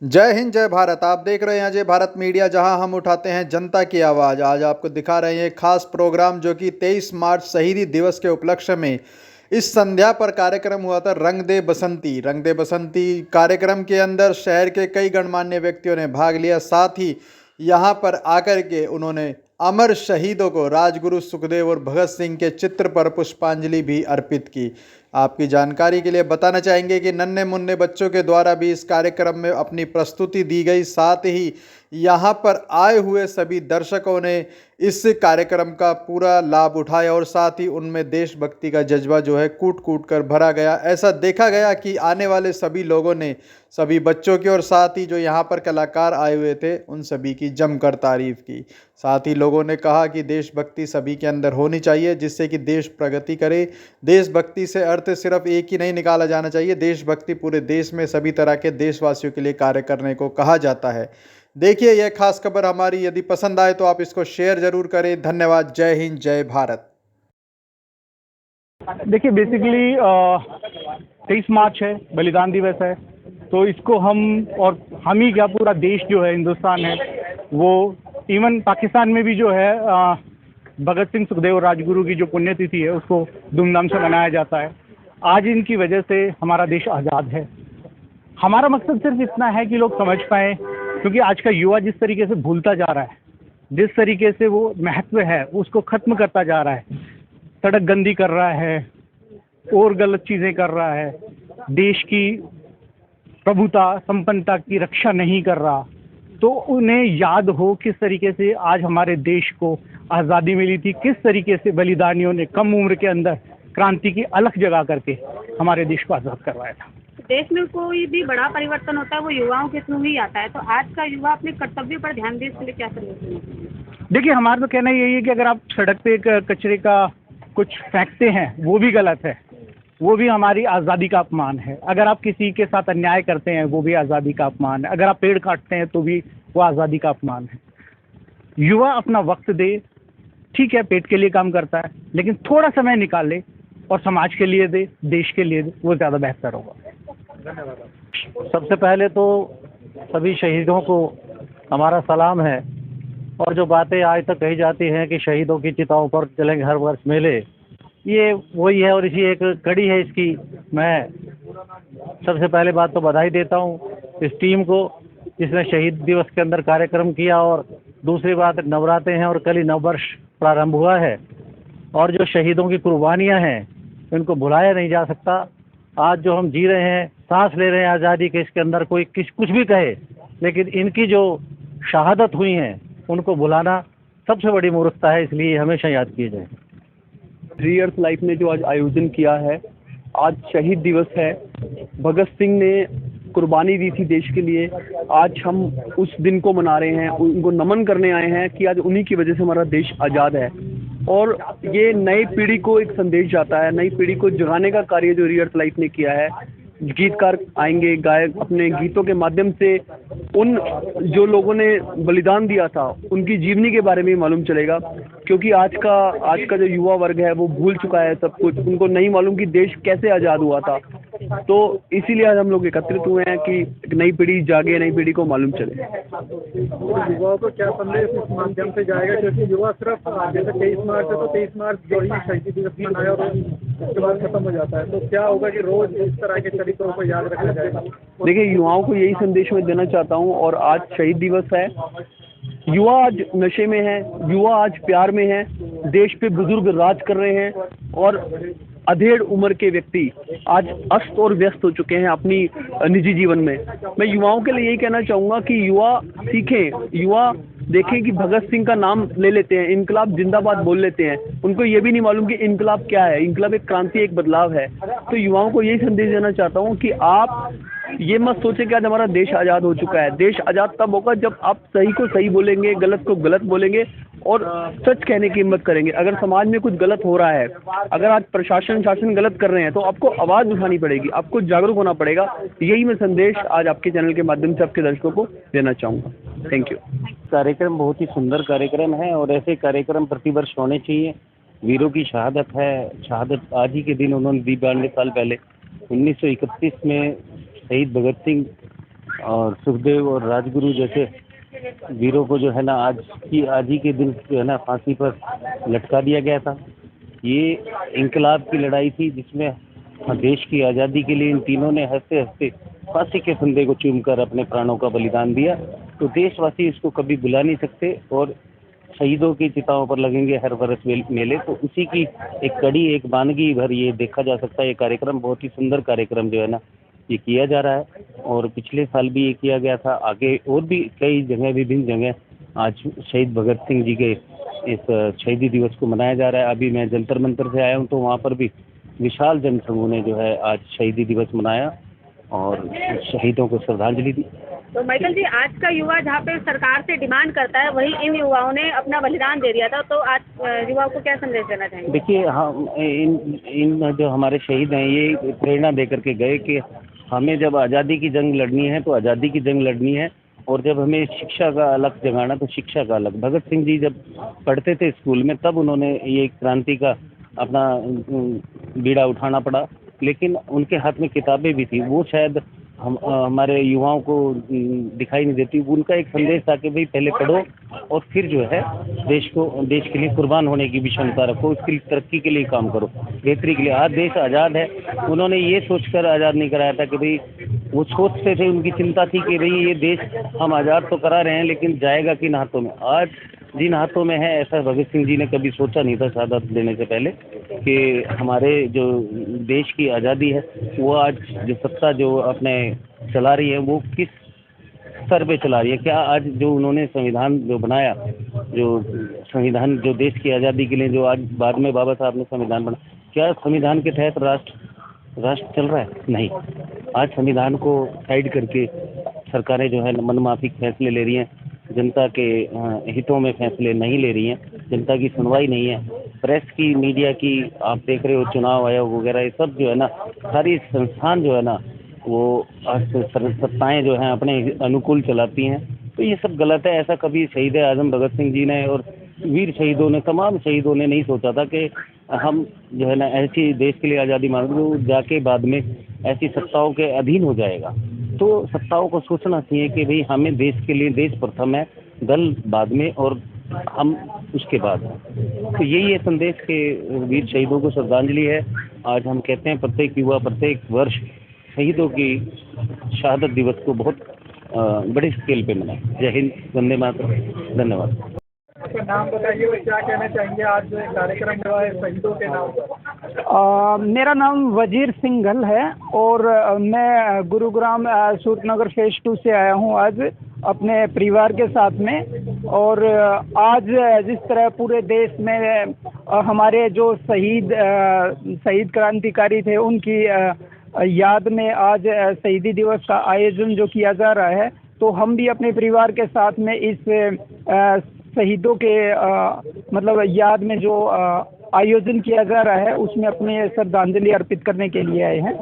जय हिंद जय भारत। आप देख रहे हैं अजय भारत मीडिया, जहां हम उठाते हैं जनता की आवाज़। आज आपको दिखा रहे हैं एक खास प्रोग्राम जो कि 23 मार्च शहीदी दिवस के उपलक्ष्य में इस संध्या पर कार्यक्रम हुआ था। रंग दे बसंती कार्यक्रम के अंदर शहर के कई गणमान्य व्यक्तियों ने भाग लिया। साथ ही यहाँ पर आकर के उन्होंने अमर शहीदों को राजगुरु सुखदेव और भगत सिंह के चित्र पर पुष्पांजलि भी अर्पित की। आपकी जानकारी के लिए बताना चाहेंगे कि नन्हे मुन्ने बच्चों के द्वारा भी इस कार्यक्रम में अपनी प्रस्तुति दी गई। साथ ही यहाँ पर आए हुए सभी दर्शकों ने इस कार्यक्रम का पूरा लाभ उठाया और साथ ही उनमें देशभक्ति का जज्बा जो है कूट कूट कर भरा गया। ऐसा देखा गया कि आने वाले सभी लोगों ने सभी बच्चों की और साथ ही जो यहाँ पर कलाकार आए हुए थे उन सभी की जमकर तारीफ की। साथ ही लोगों ने कहा कि देशभक्ति सभी के अंदर होनी चाहिए जिससे कि देश प्रगति करे। देशभक्ति से अर्थ सिर्फ एक ही नहीं निकाला जाना चाहिए, देशभक्ति पूरे देश में सभी तरह के देशवासियों के लिए कार्य करने को कहा जाता है। देखिए यह खास खबर हमारी, यदि पसंद आए तो आप इसको शेयर जरूर करें। धन्यवाद। जय हिंद जय भारत। देखिए बेसिकली 23 मार्च है, बलिदान दिवस है। तो इसको हम ही क्या, पूरा देश जो है, हिंदुस्तान है वो, इवन पाकिस्तान में भी जो है भगत सिंह सुखदेव राजगुरु की जो पुण्यतिथि है उसको धूमधाम से मनाया जाता है। आज इनकी वजह से हमारा देश आज़ाद है। हमारा मकसद सिर्फ इतना है कि लोग समझ पाएँ, क्योंकि आज का युवा जिस तरीके से भूलता जा रहा है, जिस तरीके से वो महत्व है उसको ख़त्म करता जा रहा है, सड़क गंदी कर रहा है और गलत चीज़ें कर रहा है, देश की प्रभुता संपन्नता की रक्षा नहीं कर रहा, तो उन्हें याद हो किस तरीके से आज हमारे देश को आज़ादी मिली थी, किस तरीके से बलिदानियों ने कम उम्र के अंदर क्रांति की अलख जगा करके हमारे देश को आज़ाद करवाया था। देश में कोई भी बड़ा परिवर्तन होता है वो युवाओं के थ्रू ही आता है। तो आज का युवा अपने कर्तव्य पर ध्यान दे, इसके लिए क्या करेंगे? देखिए हमारा तो कहना यही है कि अगर आप सड़क पे कचरे का कुछ फेंकते हैं वो भी गलत है, वो भी हमारी आज़ादी का अपमान है। अगर आप किसी के साथ अन्याय करते हैं वो भी आज़ादी का अपमान है। अगर आप पेड़ काटते हैं तो भी वो आज़ादी का अपमान है। युवा अपना वक्त दे, ठीक है पेट के लिए काम करता है, लेकिन थोड़ा समय निकाले और समाज के लिए दे, देश के लिए दे, वो ज़्यादा बेहतर होगा। सबसे पहले तो सभी शहीदों को हमारा सलाम है। और जो बातें आज तक कही जाती हैं कि शहीदों की चिताओं पर चलेंगे हर वर्ष मेले, ये वही है और इसी एक कड़ी है इसकी। मैं सबसे पहले बात तो बधाई देता हूँ इस टीम को जिसने शहीद दिवस के अंदर कार्यक्रम किया। और दूसरी बात, नवरात्रे हैं और कल ही नववर्ष प्रारंभ हुआ है और जो शहीदों की कुर्बानियाँ हैं इनको भुलाया नहीं जा सकता। आज जो हम जी रहे हैं, सांस ले रहे हैं आज़ादी के, इसके अंदर कोई कुछ भी कहे, लेकिन इनकी जो शहादत हुई हैं उनको भुलाना सबसे बड़ी मूर्खता है, इसलिए हमेशा याद किए जाए। रीअर्थ लाइफ ने जो आज आयोजन किया है, आज शहीद दिवस है। भगत सिंह ने कुर्बानी दी थी देश के लिए। आज हम उस दिन को मना रहे हैं, उनको नमन करने आए हैं कि आज उन्हीं की वजह से हमारा देश आज़ाद है। और ये नई पीढ़ी को एक संदेश जाता है, नई पीढ़ी को जगाने का कार्य जो रीअर्थ लाइफ ने किया है। गीतकार आएंगे, गायक अपने गीतों के माध्यम से उन जो लोगों ने बलिदान दिया था उनकी जीवनी के बारे में मालूम चलेगा, क्योंकि आज का जो युवा वर्ग है वो भूल चुका है सब कुछ। उनको नहीं मालूम कि देश कैसे आज़ाद हुआ था। तो इसीलिए आज हम लोग एकत्रित हुए हैं कि एक नई पीढ़ी जागे, नई पीढ़ी को मालूम चले। युवाओं को क्या संदेश इस माध्यम से जाएगा, क्योंकि युवा सिर्फ जैसे 23 मार्च है तो 23 मार्च जो ही शहीदी दिवस मनाया और उसके बाद खत्म हो जाता है, तो क्या होगा कि रोज इस तरह के चरित्रों को याद रखा जाएगा? देखिए युवाओं को यही संदेश मैं देना चाहता हूँ। और आज शहीद दिवस है, युवा आज नशे में है, युवा आज प्यार में है, देश पे बुजुर्ग राज कर रहे हैं और अधेड़ उम्र के व्यक्ति आज अस्त और व्यस्त हो चुके हैं अपनी निजी जीवन में। मैं युवाओं के लिए यही कहना चाहूँगा कि युवा सीखें, युवा देखें कि भगत सिंह का नाम ले लेते हैं, इनकलाब जिंदाबाद बोल लेते हैं, उनको ये भी नहीं मालूम कि इनकलाब क्या है। इनकलाब एक क्रांति, एक बदलाव है। तो युवाओं को यही संदेश देना चाहता हूँ कि आप ये मत सोचें कि आज हमारा देश आज़ाद हो चुका है। देश आज़ाद तब होगा जब आप सही को सही बोलेंगे, गलत को गलत बोलेंगे और सच कहने की हिम्मत करेंगे। अगर समाज में कुछ गलत हो रहा है, अगर आज प्रशासन शासन गलत कर रहे हैं, तो आपको आवाज़ उठानी पड़ेगी, आपको जागरूक होना पड़ेगा। यही मैं संदेश आज आपके चैनल के माध्यम से आपके दर्शकों को देना चाहूँगा। Thank you. कार्यक्रम बहुत ही सुंदर कार्यक्रम है और ऐसे कार्यक्रम प्रतिवर्ष होने चाहिए। वीरों की शहादत है, शहादत आज ही के दिन उन्होंने दी, 92 साल पहले 1931 में शहीद भगत सिंह और सुखदेव और राजगुरु जैसे वीरों को जो है ना आज ही के दिन जो है ना फांसी पर लटका दिया गया था। ये इंकलाब की लड़ाई थी जिसमें देश की आज़ादी के लिए इन तीनों ने हंसते हंसते फांसी के फंदे को चूमकर अपने प्राणों का बलिदान दिया। तो देशवासी इसको कभी भुला नहीं सकते और शहीदों की चिताओं पर लगेंगे हर वर्ष मेले। तो उसी की एक कड़ी, एक वानगी भर ये देखा जा सकता है। ये कार्यक्रम बहुत ही सुंदर कार्यक्रम जो है ना ये किया जा रहा है और पिछले साल भी ये किया गया था। आगे और भी कई जगह, विभिन्न जगह आज शहीद भगत सिंह जी के इस शहीदी दिवस को मनाया जा रहा है। अभी मैं जंतर मंतर से आया हूँ तो वहाँ पर भी विशाल जनसमूह ने जो है आज शहीदी दिवस मनाया और शहीदों को श्रद्धांजलि दी। तो माइकल जी, आज का युवा जहाँ पे सरकार से डिमांड करता है, वही इन युवाओं ने अपना बलिदान दे दिया था। तो आज युवाओं को क्या संदेश देना चाहेंगे? देखिए, हम इन जो हमारे शहीद हैं ये प्रेरणा दे करके गए कि हमें जब आज़ादी की जंग लड़नी है तो आज़ादी की जंग लड़नी है, और जब हमें शिक्षा का अलग जगाना तो शिक्षा का अलग। भगत सिंह जी जब पढ़ते थे स्कूल में तब उन्होंने ये क्रांति का अपना बीड़ा उठाना पड़ा, लेकिन उनके हाथ में किताबें भी थी। वो शायद हमारे युवाओं को दिखाई नहीं देती। उनका एक संदेश था कि भाई पहले पढ़ो और फिर जो है देश के लिए कुर्बान होने की भी क्षमता रखो, उसकी तरक्की के लिए काम करो, बेहतरी के लिए। आज देश आज़ाद है। उन्होंने ये सोचकर आज़ाद नहीं कराया था कि भाई, वो सोचते थे, उनकी चिंता थी कि भाई ये देश हम आज़ाद तो करा रहे हैं लेकिन जाएगा किन हाथों में। आज जिन हाथों में है, ऐसा भगत सिंह जी ने कभी सोचा नहीं था शहादत देने से पहले कि हमारे जो देश की आज़ादी है वो आज जो सत्ता जो अपने चला रही है वो किस स्तर पे चला रही है। क्या आज जो उन्होंने संविधान जो बनाया, जो संविधान जो देश की आज़ादी के लिए जो आज बाद में बाबा साहब ने संविधान बना, क्या संविधान के तहत राष्ट्र चल रहा है? नहीं। आज संविधान को साइड करके सरकारें जो है मनमाफिक फैसले ले रही हैं, जनता के हितों में फैसले नहीं ले रही हैं, जनता की सुनवाई नहीं है। प्रेस की, मीडिया की, आप देख रहे हो चुनाव आयोग वगैरह, ये सब जो है ना, सारी संस्थान जो है ना वो सत्ताएं जो हैं अपने अनुकूल चलाती हैं। तो ये सब गलत है। ऐसा कभी शहीद आजम भगत सिंह जी ने और वीर शहीदों ने, तमाम शहीदों ने नहीं सोचा था कि हम जो है ना ऐसी देश के लिए आज़ादी मांगे जाके बाद में ऐसी सत्ताओं के अधीन हो जाएगा। तो सत्ताओं को सोचना चाहिए कि भाई हमें देश के लिए, देश प्रथम है, दल बाद में और हम उसके बाद। तो यही है संदेश के वीर शहीदों को श्रद्धांजलि है। आज हम कहते हैं प्रत्येक युवा प्रत्येक वर्ष शहीदों की शहादत दिवस को बहुत बड़े स्केल पे मनाए। जय हिंद, वंदे मातरम, धन्यवाद। आपका नाम बताइए और क्या कहना चाहेंगे आज जो कार्यक्रम हुआ है शहीदों के नाम पर? मेरा नाम वजीर सिंघल है और मैं गुरुग्राम सूरतनगर फेज 2 से आया हूँ आज अपने परिवार के साथ में। और आज जिस तरह पूरे देश में हमारे जो शहीद क्रांतिकारी थे उनकी याद में आज शहीदी दिवस का आयोजन जो किया जा रहा है, तो हम भी अपने परिवार के साथ में इस शहीदों के मतलब याद में जो आयोजन किया जा रहा है उसमें अपनी श्रद्धांजलि अर्पित करने के लिए आए हैं।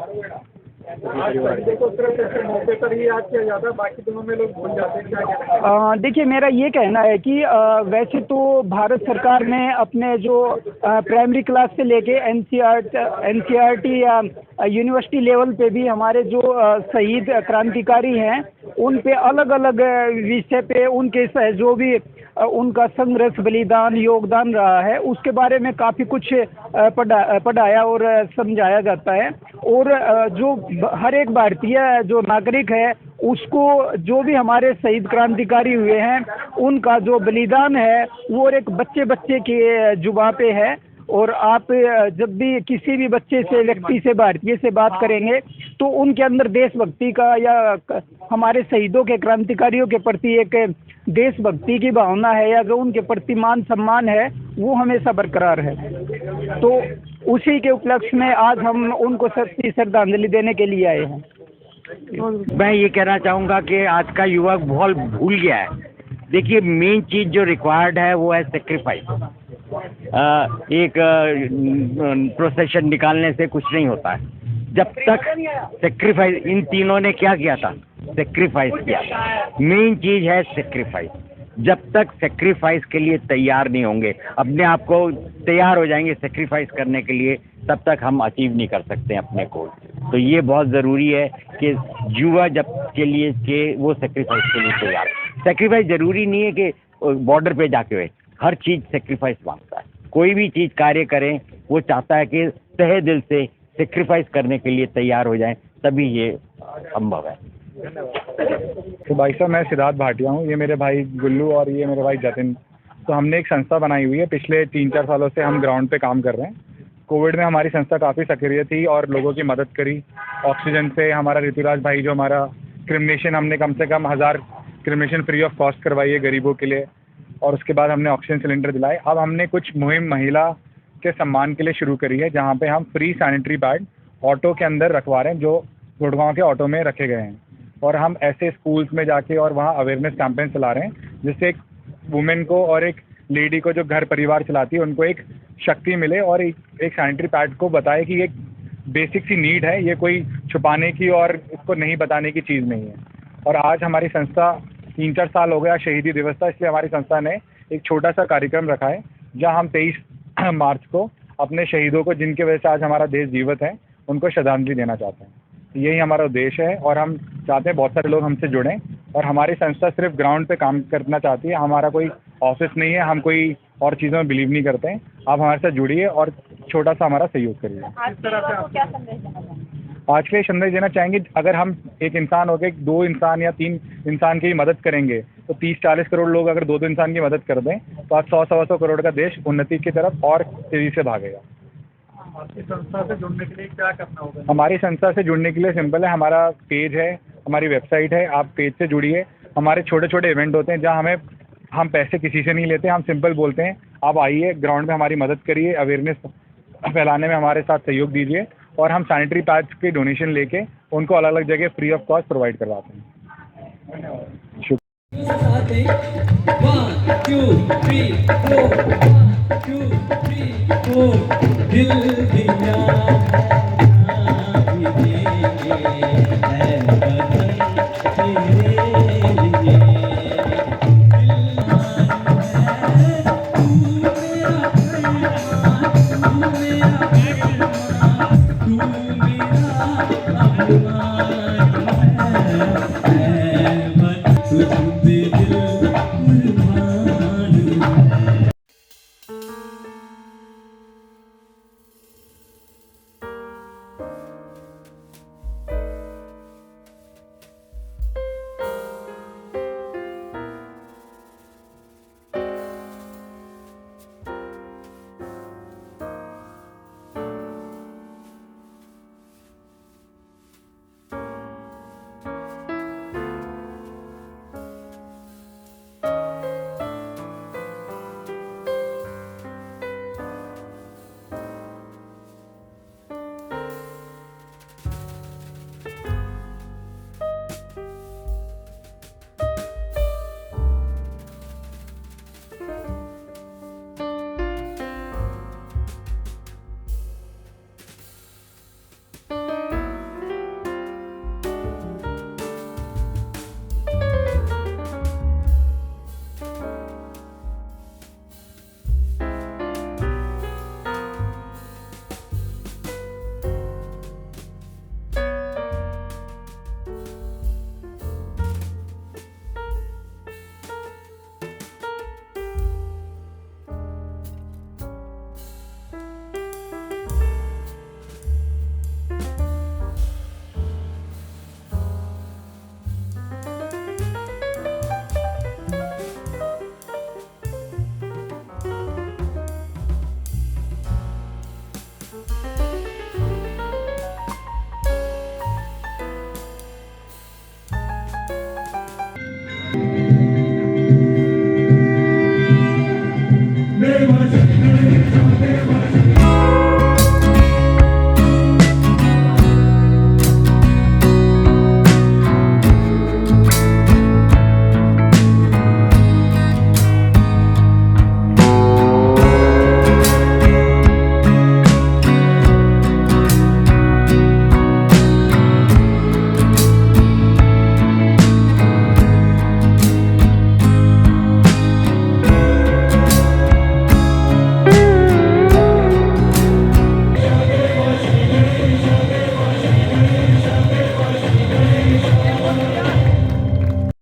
आज शहीदों को सिर्फ ऐसे मौके पर ही याद किया जाता है, बाकी दिनों में लोग भूल जाते हैं, क्या कहना है? देखिए, मेरा ये कहना है कि वैसे तो भारत सरकार ने अपने जो प्राइमरी क्लास से लेके एनसीईआरटी या यूनिवर्सिटी लेवल पे भी हमारे जो शहीद क्रांतिकारी हैं उन पे अलग अलग विषय पे उनके जो भी उनका संघर्ष, बलिदान, योगदान रहा है उसके बारे में काफ़ी कुछ पढ़ाया और समझाया जाता है। और जो हर एक भारतीय जो नागरिक है उसको जो भी हमारे शहीद क्रांतिकारी हुए हैं उनका जो बलिदान है वो एक बच्चे के जुबान पे है। और आप जब भी किसी भी बच्चे से, व्यक्ति से, भारतीय से बात करेंगे तो उनके अंदर देशभक्ति का या हमारे शहीदों के, क्रांतिकारियों के प्रति एक देशभक्ति की भावना है या जो उनके प्रति मान सम्मान है वो हमेशा बरकरार है। तो उसी के उपलक्ष्य में आज हम उनको सच्ची श्रद्धांजलि देने के लिए आए हैं। मैं ये कहना चाहूँगा कि आज का युवक बहुत भूल गया है। देखिए, मेन चीज़ जो रिक्वायर्ड है वो है सेक्रीफाइस। एक प्रोसेशन निकालने से कुछ नहीं होता है। जब तक सेक्रीफाइस, इन तीनों ने क्या किया था? सेक्रीफाइस किया था। मेन चीज़ है सेक्रीफाइस। जब तक सेक्रीफाइस के लिए तैयार नहीं होंगे, अपने आप को तैयार हो जाएंगे सेक्रीफाइस करने के लिए, तब तक हम अचीव नहीं कर सकते अपने गोल। तो ये बहुत ज़रूरी है कि युवा जब के लिए कि वो सेक्रीफाइस के लिए तैयार। सेक्रीफाइस ज़रूरी नहीं है कि बॉर्डर पे जाके हुए, हर चीज़ सेक्रीफाइस मांगता है। कोई भी चीज़ कार्य करें वो चाहता है कि तहे दिल से सेक्रीफाइस करने के लिए तैयार हो जाएं, तभी ये संभव है। तो भाई साहब, मैं सिद्धार्थ भाटिया हूँ, ये मेरे भाई गुल्लू और ये मेरे भाई जतिन। तो हमने एक संस्था बनाई हुई है, पिछले 3-4 सालों से हम ग्राउंड पे काम कर रहे हैं। कोविड में हमारी संस्था काफ़ी सक्रिय थी और लोगों की मदद करी। ऑक्सीजन से हमारा ऋतुराज भाई जो हमारा क्रिमिनेशन, हमने कम से कम 1000 क्रिमिनेशन फ्री ऑफ कॉस्ट करवाई है गरीबों के लिए, और उसके बाद हमने ऑक्सीजन सिलेंडर दिलाए। अब हमने कुछ मुहिम महिला के सम्मान के लिए शुरू करी है, जहाँ पे हम फ्री सैनिटरी पैड ऑटो के अंदर रखवा रहे हैं, जो गुड़गांव के ऑटो में रखे गए हैं। और हम ऐसे स्कूल्स में जाके और वहाँ अवेयरनेस कैंपेन चला रहे हैं, जिससे एक वुमेन को और एक लेडी को जो घर परिवार चलाती है उनको एक शक्ति मिले और एक सैनिटरी पैड को बताए कि एक बेसिक सी नीड है, ये कोई छुपाने की और इसको नहीं बताने की चीज़ नहीं है। और आज हमारी संस्था 3-4 साल हो गया शहीदी दिवस था, इसलिए हमारी संस्था ने एक छोटा सा कार्यक्रम रखा है, जहाँ हम 23 मार्च को अपने शहीदों को, जिनके वजह से आज हमारा देश जीवित है, उनको श्रद्धांजलि देना चाहते हैं। यही हमारा उद्देश्य है और हम चाहते हैं बहुत सारे लोग हमसे जुड़ें। और हमारी संस्था सिर्फ ग्राउंड पे काम करना चाहती है, हमारा कोई ऑफिस नहीं है, हम कोई और चीज़ों में बिलीव नहीं करते हैं। आप हमारे साथ जुड़िए और छोटा सा हमारा सहयोग करिए। आज के युवा को क्या संदेश देना चाहेंगे? आज के लिए संदेश देना चाहेंगे, अगर हम एक इंसान हो गए 2 इंसान या 3 इंसान की मदद करेंगे, तो 30-40 करोड़ लोग अगर 2 इंसान की मदद कर दें, तो आज 100-125 करोड़ का देश उन्नति की तरफ और तेज़ी से भागेगा। आपकी संस्था से जुड़ने के लिए क्या करना होगा? हमारी संस्था से जुड़ने के लिए सिंपल है, हमारा पेज है, हमारी वेबसाइट है, आप पेज से जुड़िए। हमारे छोटे छोटे इवेंट होते हैं, जहाँ हम पैसे किसी से नहीं लेते, हम सिंपल बोलते हैं आप आइए ग्राउंड में हमारी मदद करिए, अवेयरनेस फैलाने में हमारे साथ सहयोग दीजिए, और हम सैनिटरी पैड्स की डोनेशन लेके उनको अलग अलग जगह फ्री ऑफ कॉस्ट प्रोवाइड करवाते हैं। दिल दिया